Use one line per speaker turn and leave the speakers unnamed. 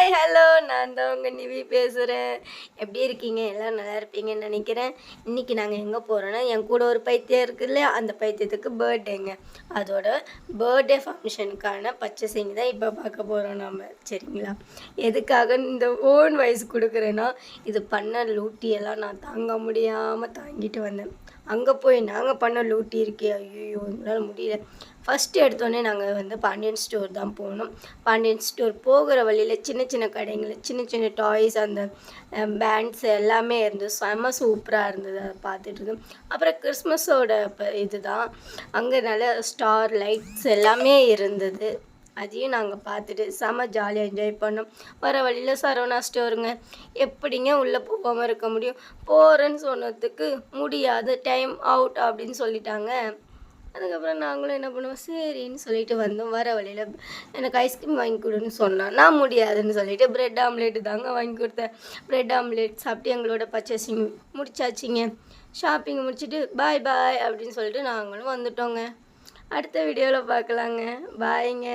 Hi hello நான் தான் உங்கள் நிவி பேசுகிறேன். எப்படி இருக்கீங்க? எல்லாம் நல்லா இருப்பீங்கன்னு நினைக்கிறேன். இன்றைக்கி நாங்கள் எங்கே போகிறோன்னா, என் கூட ஒரு பைத்தியம் இருக்குது இல்லையா, அந்த பைத்தியத்துக்கு பர்த்டேங்க. அதோட பர்த்டே ஃபங்க்ஷனுக்கான பர்ச்சேசிங் தான் இப்போ பார்க்க போகிறோம் நம்ம. சரிங்களா? எதுக்காக இந்த ஓன் வாய்ஸ் கொடுக்குறேன்னா, இது பண்ண லூட்டியெல்லாம் நான் தாங்க முடியாமல் தாங்கிட்டு வந்தேன். அங்கே போய் நாங்கள் பண்ண லூட்டி இருக்கே, ஐயோ எங்களால் முடியல. ஃபஸ்ட்டு எடுத்தோடனே நாங்கள் வந்து பாண்டியன் ஸ்டோர் தான் போனோம். பாண்டியன் ஸ்டோர் போகிற வழியில் சின்ன சின்ன கடைகள், சின்ன சின்ன டாய்ஸ், அந்த பேண்ட்ஸ் எல்லாமே இருந்தது. செம்ம சூப்பராக இருந்தது. அதை பார்த்துட்டு இருந்தோம். அப்புறம் கிறிஸ்மஸோட இது தான் அங்கே நல்ல ஸ்டார் லைட்ஸ் எல்லாமே இருந்தது. அதையும் நாங்கள் பார்த்துட்டு செம்ம ஜாலியாக என்ஜாய் பண்ணோம். வர வழியில் சரவணா ஸ்டோருங்க. எப்படிங்க உள்ளே போகாமல் இருக்க முடியும்? போகிறேன்னு சொன்னதுக்கு முடியாது, டைம் அவுட் அப்படின்னு சொல்லிட்டாங்க. அதுக்கப்புறம் நாங்களும் என்ன பண்ணுவோம், சரின்னு சொல்லிட்டு வந்தோம். வர வழியில் எனக்கு ஐஸ்கிரீம் வாங்கி கொடுன்னு சொன்னான். நான் முடியாதுன்னு சொல்லிட்டு ப்ரெட் ஆம்லேட்டு தாங்க வாங்கி கொடுத்தேன். ப்ரெட் ஆம்லேட் சாப்பிட்டு எங்களோட பர்ச்சேசிங் முடிச்சாச்சிங்க. ஷாப்பிங் முடிச்சுட்டு பாய் பாய் அப்படின்னு சொல்லிட்டு நாங்களும் வந்துட்டோங்க. அடுத்த வீடியோவில் பார்க்கலாங்க. பாய்ங்க.